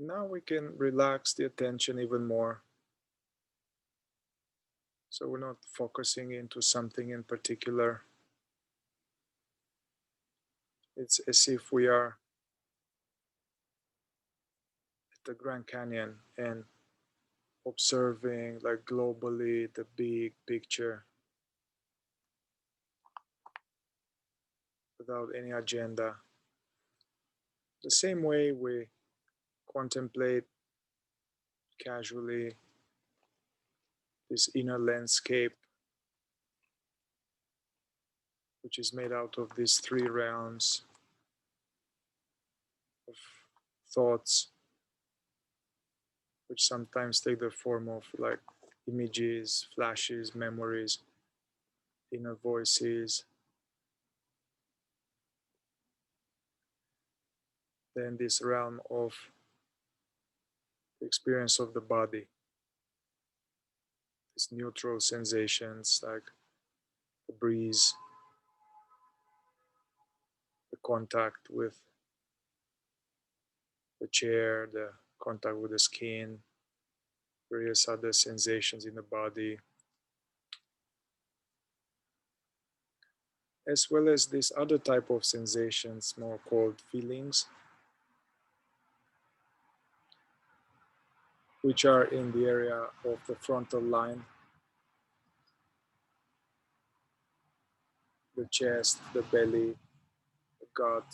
Now we can relax the attention even more. So we're not focusing into something in particular. It's as if we are at the Grand Canyon and observing like globally the big picture without any agenda. The same way we contemplate casually this inner landscape, which is made out of these three realms of thoughts, which sometimes take the form of like images, flashes, memories, inner voices. Then this realm of the experience of the body, these neutral sensations like the breeze, the contact with the chair, the contact with the skin, various other sensations in the body, as well as this other type of sensations, more called feelings, which are in the area of the frontal line, the chest, the belly, the gut.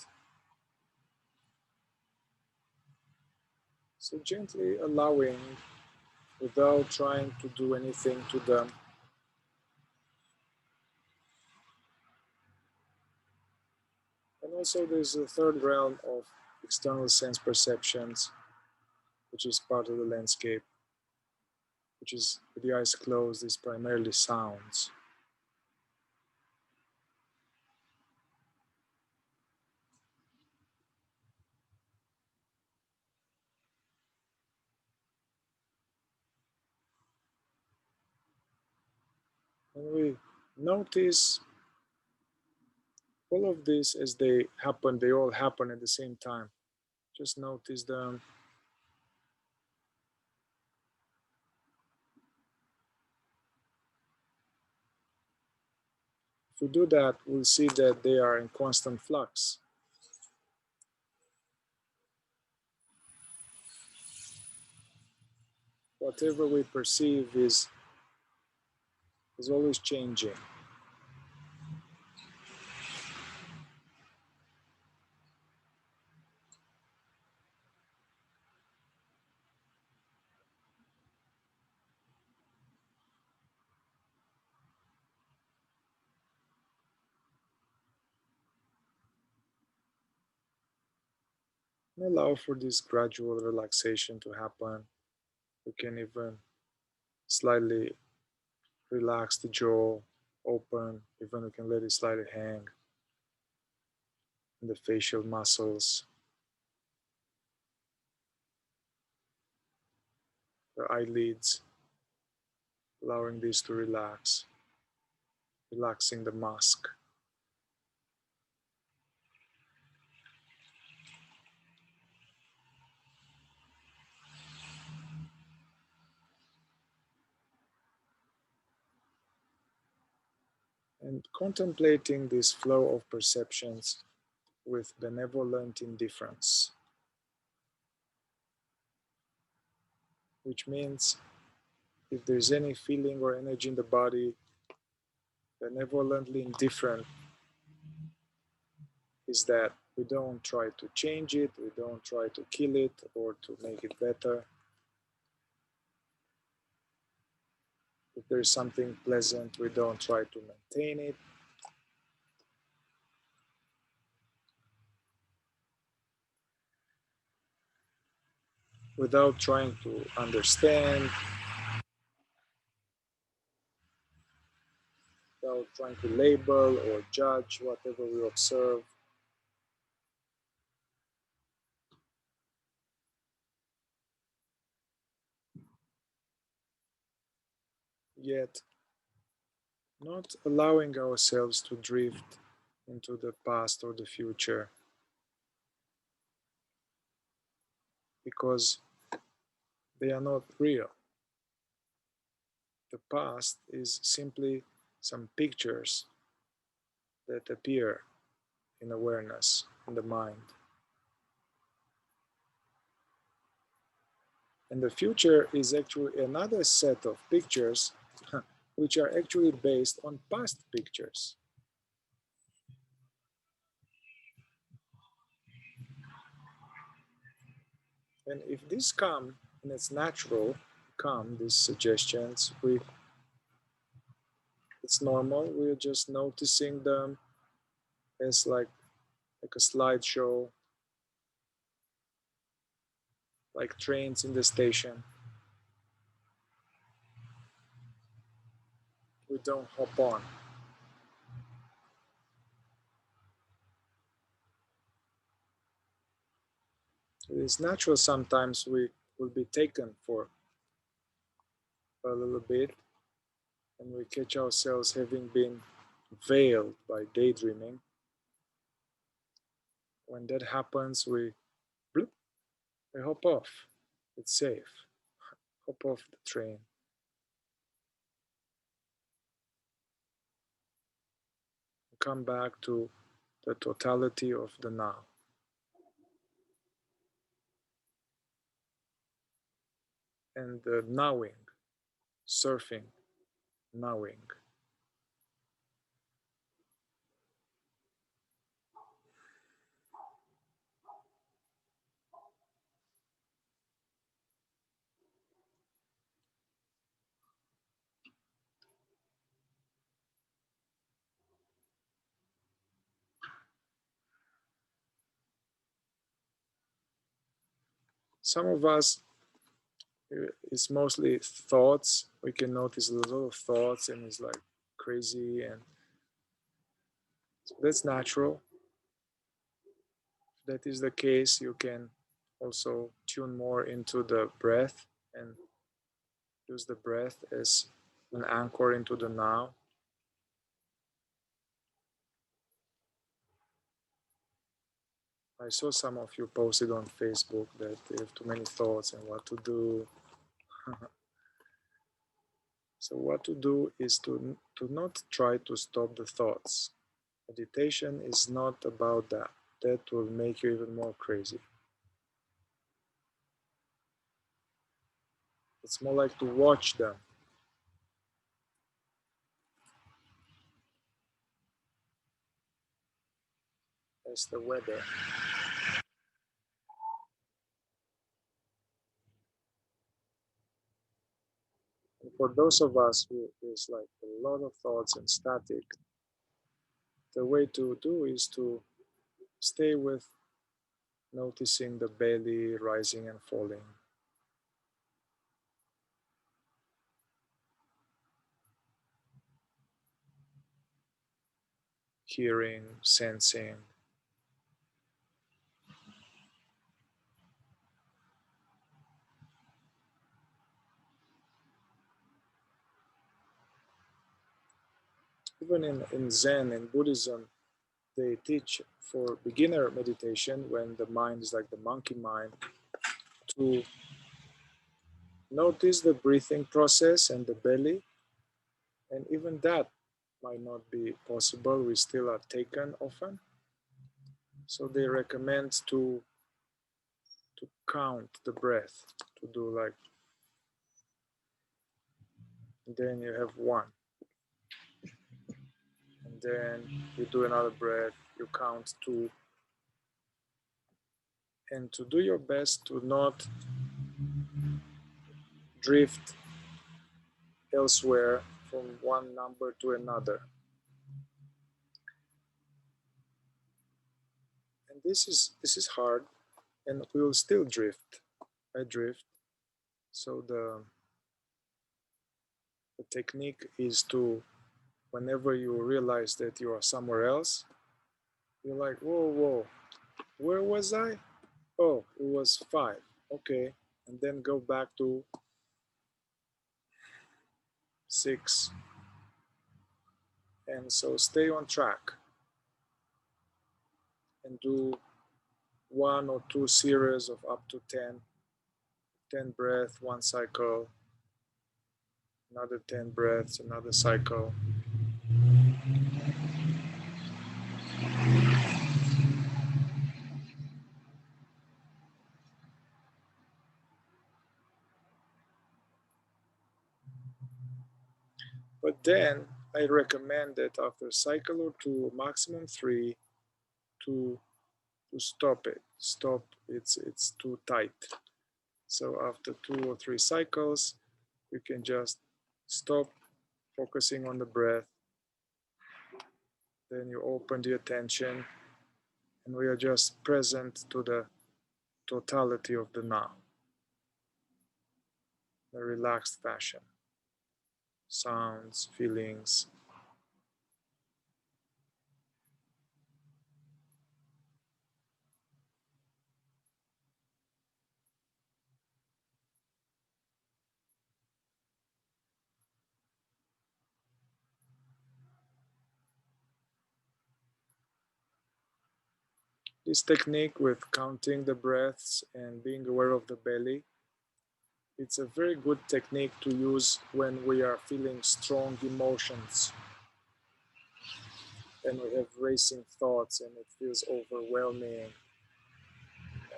So gently allowing, without trying to do anything to them, and also there's a third realm of external sense perceptions, which is part of the landscape, which is with the eyes closed, is primarily sounds. And we notice all of this as they happen, they all happen at the same time. Just notice them. If we do that, we'll see that they are in constant flux. Whatever we perceive is always changing. And allow for this gradual relaxation to happen. We can even slightly relax the jaw, open, even we can let it slightly hang in the facial muscles, the eyelids, allowing this to relax, relaxing the mask. And contemplating this flow of perceptions with benevolent indifference, which means if there's any feeling or energy in the body, benevolently indifferent is that we don't try to change it, we don't try to kill it or to make it better. If there's something pleasant, we don't try to maintain it. Without trying to understand, without trying to label or judge whatever we observe. Yet, not allowing ourselves to drift into the past or the future. because they are not real. The past is simply some pictures that appear in awareness, in the mind. And the future is actually another set of pictures which are actually based on past pictures. And if these come and it's natural, come these suggestions, it's normal. We're just noticing them as like a slideshow, like trains in the station. We don't hop on. It is natural sometimes we will be taken for a little bit and we catch ourselves having been veiled by daydreaming. When that happens, bloop, we hop off. It's safe. Hop off the train. Come back to the totality of the now. And the knowing, surfing, knowing. Some of us, it's mostly thoughts. We can notice a lot of thoughts and it's like crazy, and so that's natural. If that is the case, you can also tune more into the breath and use the breath as an anchor into the now. I saw some of you posted on Facebook that they have too many thoughts and what to do. So what to do is to not try to stop the thoughts. Meditation is not about that. That will make you even more crazy. It's more like to watch them as the weather. And for those of us who is like a lot of thoughts and static, the way to do is to stay with noticing the belly rising and falling, hearing, sensing. Even in Zen and Buddhism, they teach for beginner meditation when the mind is like the monkey mind to notice the breathing process and the belly. And even that might not be possible. We still are taken often. So they recommend to count the breath, to do like, then you have one. And then you do another breath, you count two. And to do your best to not drift elsewhere from one number to another. And this is hard, and we will still drift. I drift. So the technique is to, whenever you realize that you are somewhere else, you're like, whoa, whoa, where was I? Oh, it was 5. Okay. And then go back to 6. And so stay on track and do 1 or 2 series of up to 10 10 breaths, one cycle, another 10 breaths, another cycle. But then I recommend that after a cycle or two, maximum three, to stop it. Stop, it's too tight. So after 2 or 3 cycles, you can just stop focusing on the breath. Then you open the attention, and we are just present to the totality of the now, in a relaxed fashion. Sounds, feelings. This technique with counting the breaths and being aware of the belly, it's a very good technique to use when we are feeling strong emotions and we have racing thoughts and it feels overwhelming,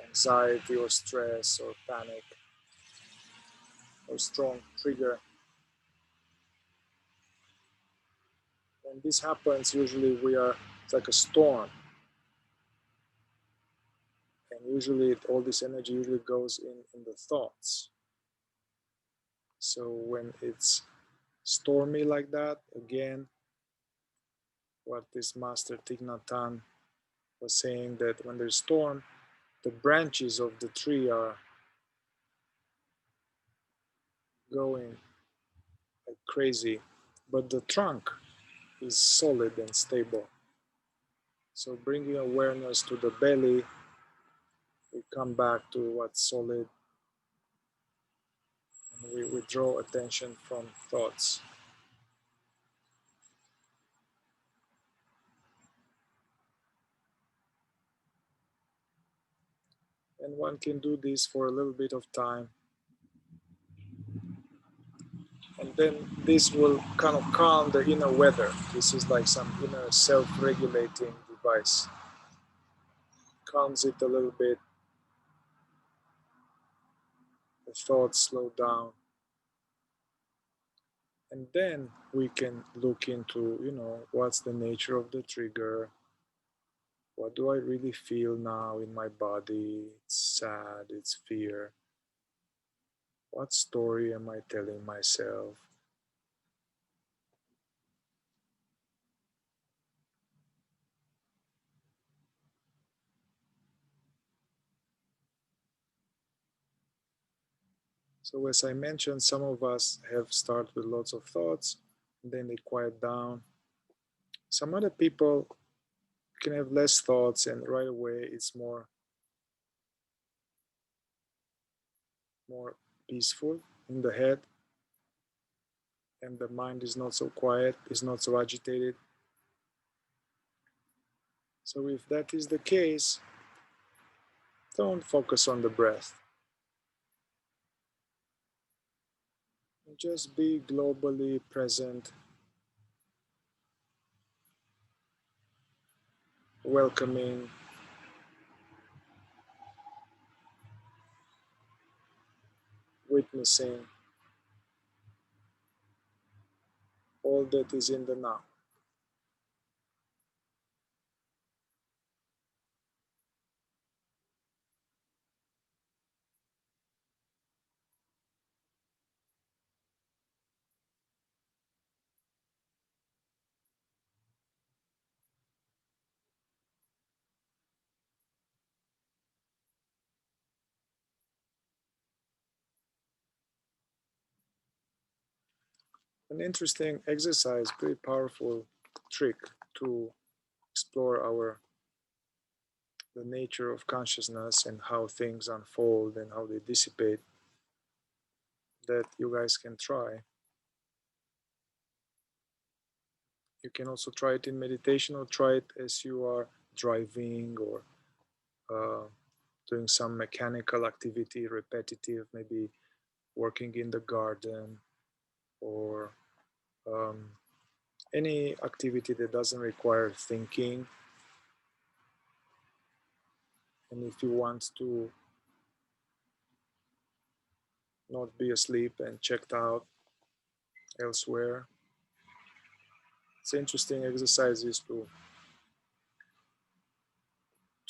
anxiety or stress or panic or strong trigger. When this happens, usually it's like a storm, and usually all this energy usually goes in the thoughts. So when it's stormy like that, again, what this master Thich Nhat Hanh was saying, that when there's storm, the branches of the tree are going like crazy, but the trunk is solid and stable. So bringing awareness to the belly, we come back to what's solid, and we withdraw attention from thoughts. And one can do this for a little bit of time, and then this will kind of calm the inner weather. This is like some inner self-regulating device. Calms it a little bit, the thoughts slow down, and then we can look into, what's the nature of the trigger. What do I really feel now in my body? It's sad, it's fear. What story am I telling myself? So, as I mentioned, some of us have started with lots of thoughts, and then they quiet down. Some other people can have less thoughts, and right away it's more peaceful in the head, and the mind is not so quiet, is not so agitated. So, if that is the case, don't focus on the breath. Just be globally present, welcoming, witnessing all that is in the now. An interesting exercise, pretty powerful trick to explore the nature of consciousness and how things unfold and how they dissipate, that you guys can try. You can also try it in meditation or try it as you are driving or uh, doing some mechanical activity, repetitive, maybe working in the garden, or um, any activity that doesn't require thinking. And if you want to not be asleep and checked out elsewhere, it's interesting exercises to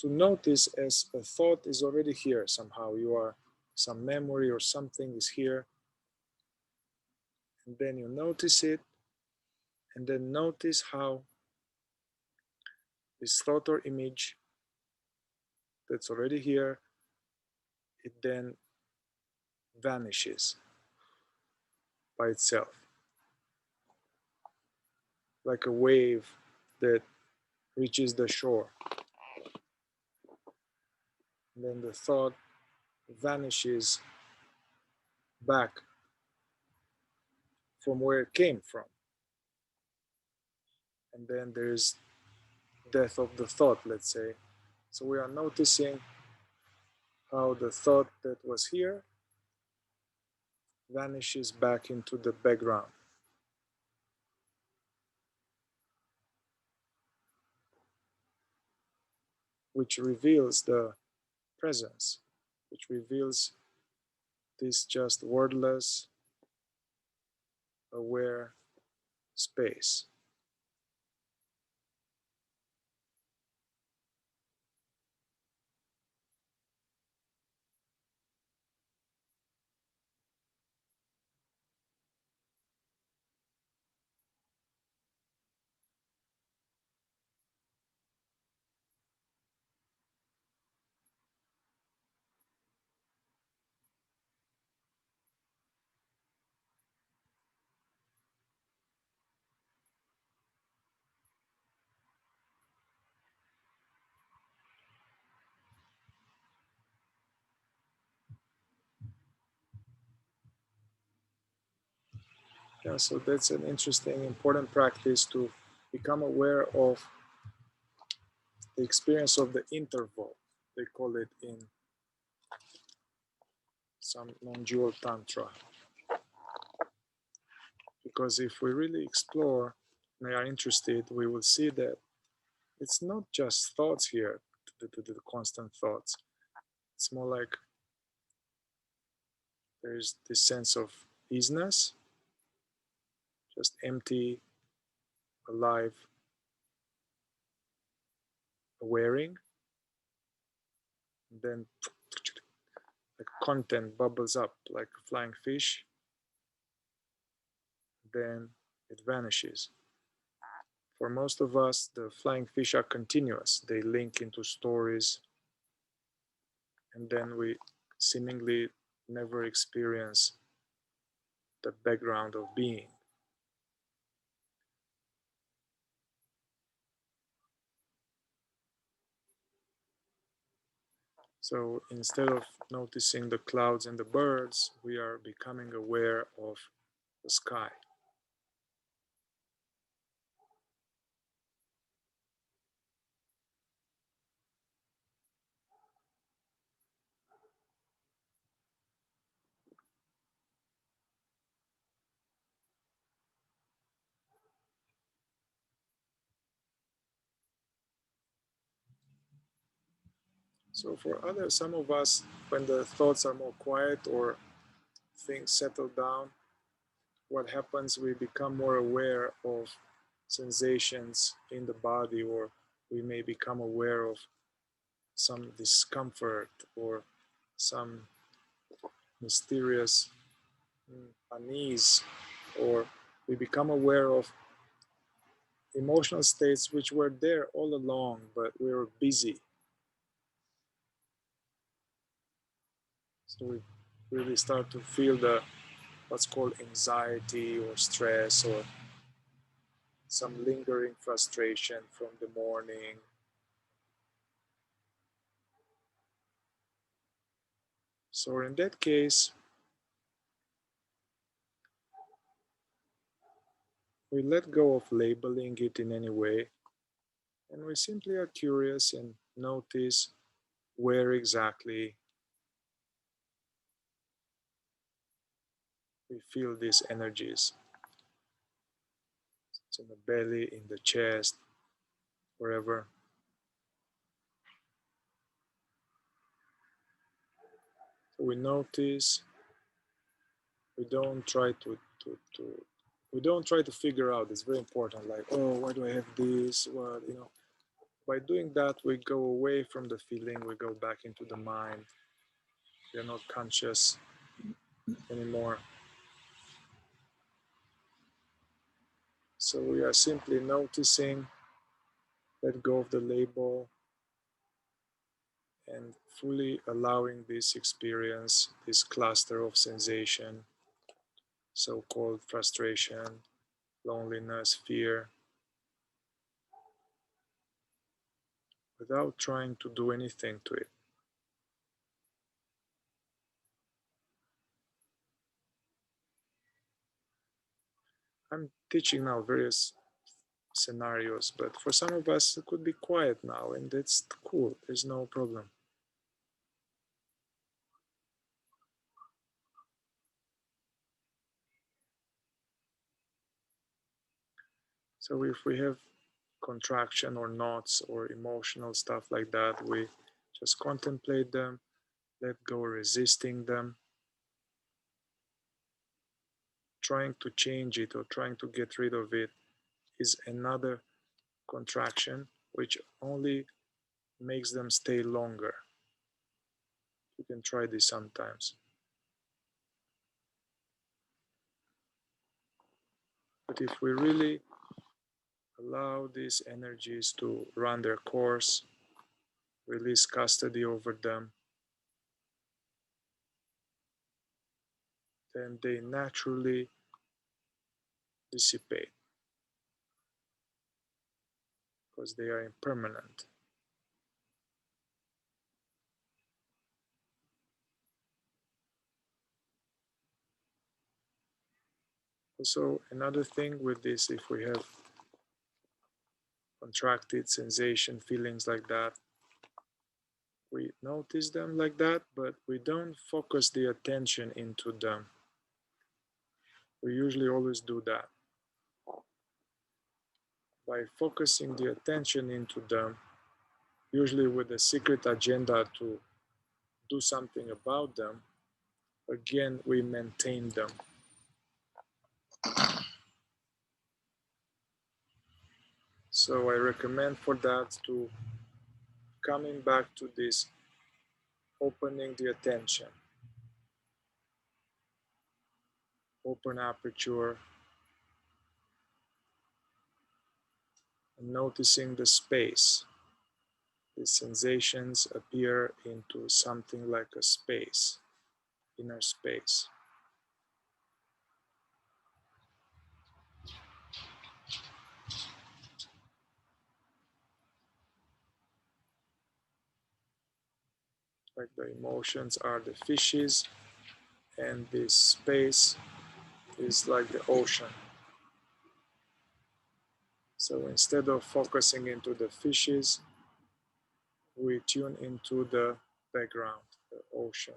notice as a thought is already here somehow. You are some memory or something is here, and then you notice it, and then notice how this thought or image that's already here, it then vanishes by itself, like a wave that reaches the shore. And then the thought vanishes back from where it came from. And then there's death of the thought, let's say. So we are noticing how the thought that was here vanishes back into the background, which reveals the presence, which reveals this just wordless, aware space. Yeah, so that's an interesting, important practice to become aware of the experience of the interval. They call it in some non-dual tantra. Because if we really explore and are interested, we will see that it's not just thoughts here, the constant thoughts. It's more like there's this sense of easiness, just empty, alive, awareing. And then like content bubbles up like a flying fish, then it vanishes. For most of us, the flying fish are continuous. They link into stories, and then we seemingly never experience the background of being. So instead of noticing the clouds and the birds, we are becoming aware of the sky. So for others, some of us, when the thoughts are more quiet or things settle down, what happens, we become more aware of sensations in the body, or we may become aware of some discomfort or some mysterious unease, or we become aware of emotional states which were there all along, but we were busy. So we really start to feel the what's called anxiety or stress or some lingering frustration from the morning. So in that case, we let go of labeling it in any way, and we simply are curious and notice where exactly we feel these energies. It's in the belly, in the chest, wherever. So we notice, we don't try we don't try to figure out. It's very important, like, oh, why do I have this? Well, by doing that, we go away from the feeling, we go back into the mind. We're not conscious anymore. So we are simply noticing, let go of the label, and fully allowing this experience, this cluster of sensation, so-called frustration, loneliness, fear, without trying to do anything to it. I'm teaching now various scenarios, but for some of us it could be quiet now, and it's cool, there's no problem. So if we have contraction or knots or emotional stuff like that, we just contemplate them, let go, resisting them, trying to change it or trying to get rid of it is another contraction which only makes them stay longer. You can try this sometimes. But if we really allow these energies to run their course, release custody over them, then they naturally dissipate because they are impermanent. Also, another thing with this, if we have contracted sensation, feelings like that, we notice them like that, but we don't focus the attention into them. We usually always do that. By focusing the attention into them, usually with a secret agenda to do something about them, again, we maintain them. So I recommend for that to coming back to this opening the attention, open aperture, and noticing the space. The sensations appear into something like a space, inner space. Like the emotions are the fishes, and this space is like the ocean. So instead of focusing into the fishes, we tune into the background, the ocean.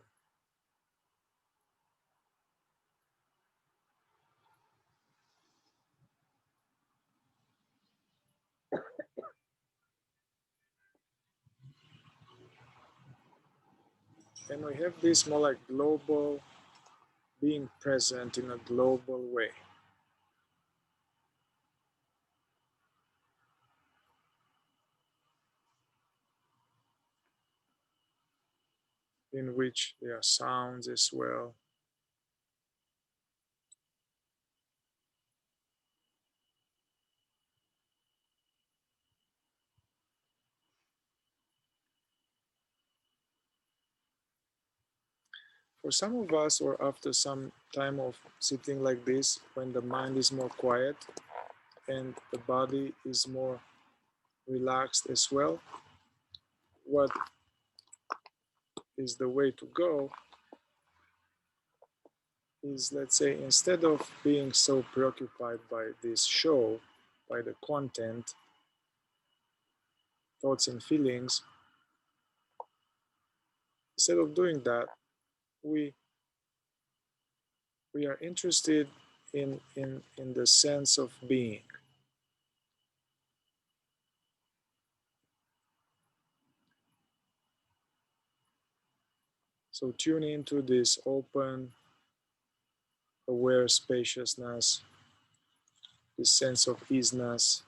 And we have this more like global, being present in a global way. In which there are sounds as well. For some of us, or after some time of sitting like this, when the mind is more quiet and the body is more relaxed as well, what is the way to go is, let's say, instead of being so preoccupied by this show, by the content, thoughts and feelings, Instead of doing that, we we are interested in the sense of being. So tune into this open, aware spaciousness, this sense of easiness.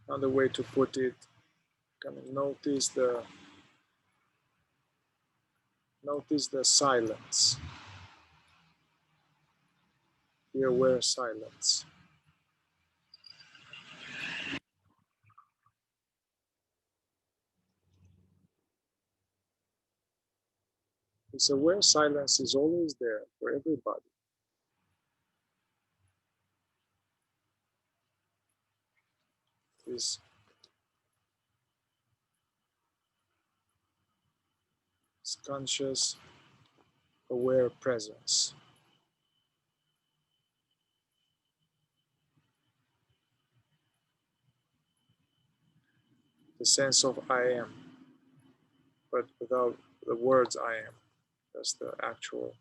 Another way to put it, kind of notice the silence, the aware silence. This aware silence is always there for everybody. This conscious, aware presence. The sense of I am, but without the words I am, just the actual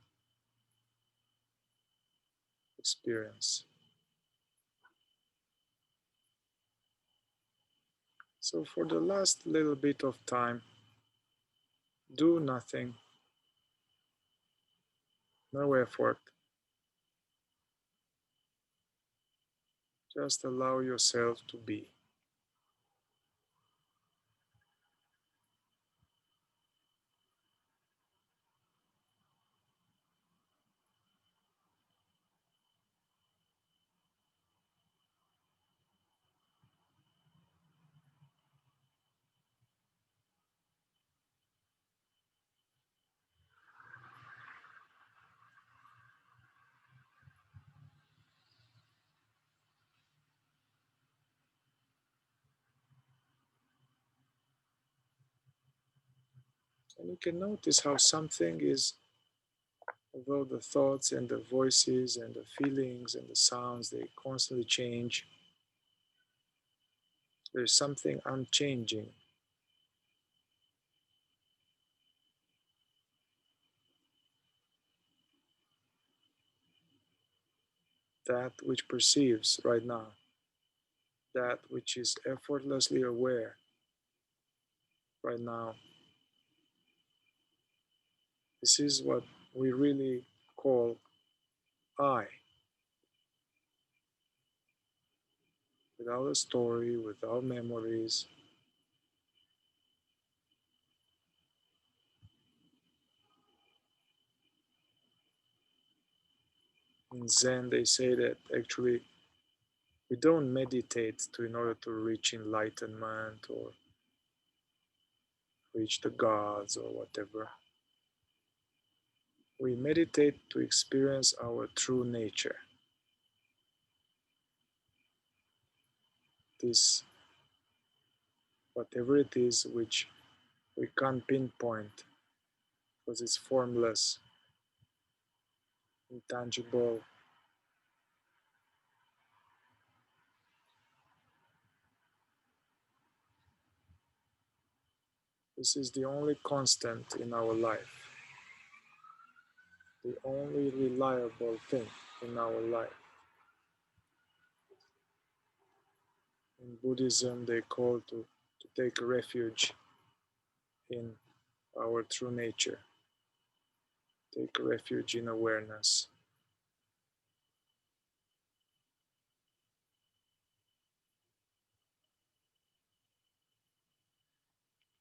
experience. So for the last little bit of time, do nothing, no effort. Just allow yourself to be. And you can notice how something is, although the thoughts and the voices and the feelings and the sounds, they constantly change, there's something unchanging. That which perceives right now, that which is effortlessly aware right now. This is what we really call I, without a story, without memories. In Zen, they say that actually we don't meditate to in order to reach enlightenment or reach the gods or whatever. We meditate to experience our true nature. This, whatever it is, which we can't pinpoint because it's formless, intangible. This is the only constant in our life, the only reliable thing in our life. In Buddhism, they call to take refuge in our true nature, take refuge in awareness.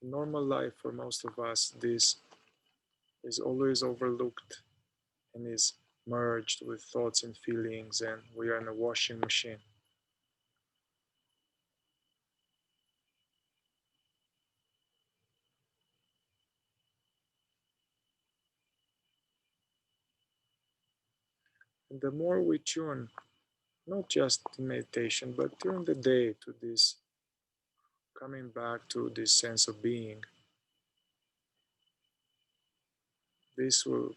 In normal life, for most of us, this is always overlooked and is merged with thoughts and feelings, and we are in a washing machine. And the more we tune, not just in meditation, but during the day to this coming back to this sense of being, this will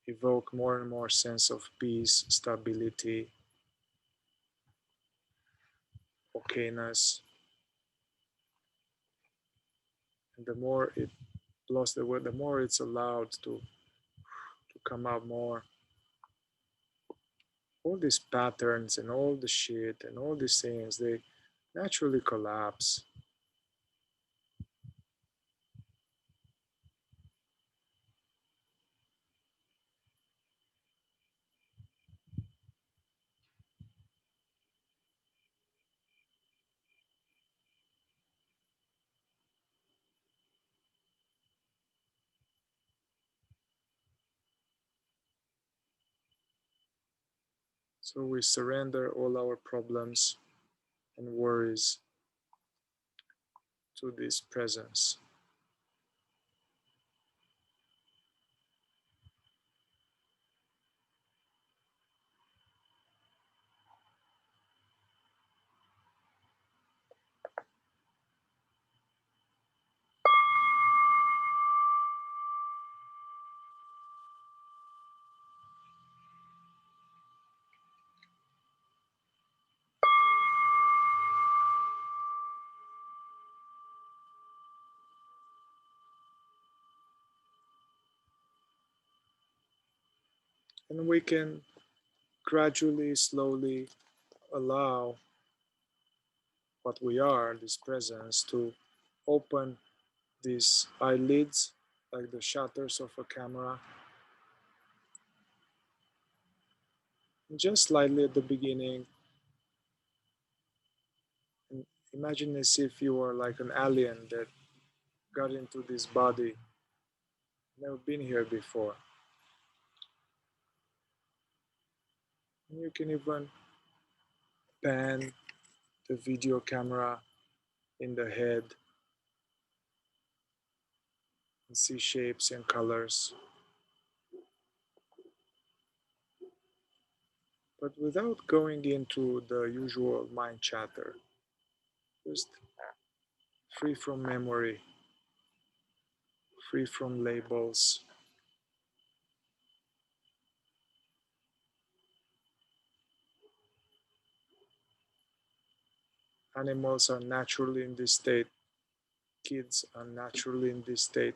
evoke more and more sense of peace, stability, okayness. And the more it plus the more it's allowed to come out more, all these patterns and all the shit and all these things, they naturally collapse. So we surrender all our problems and worries to this presence. And we can gradually, slowly allow what we are, this presence, to open these eyelids like the shutters of a camera. And just slightly at the beginning, and imagine as if you were like an alien that got into this body, never been here before. And you can even pan the video camera in the head and see shapes and colors, but without going into the usual mind chatter, just free from memory, free from labels. Animals are naturally in this state, kids are naturally in this state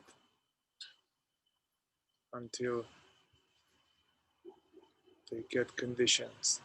until they get conditions.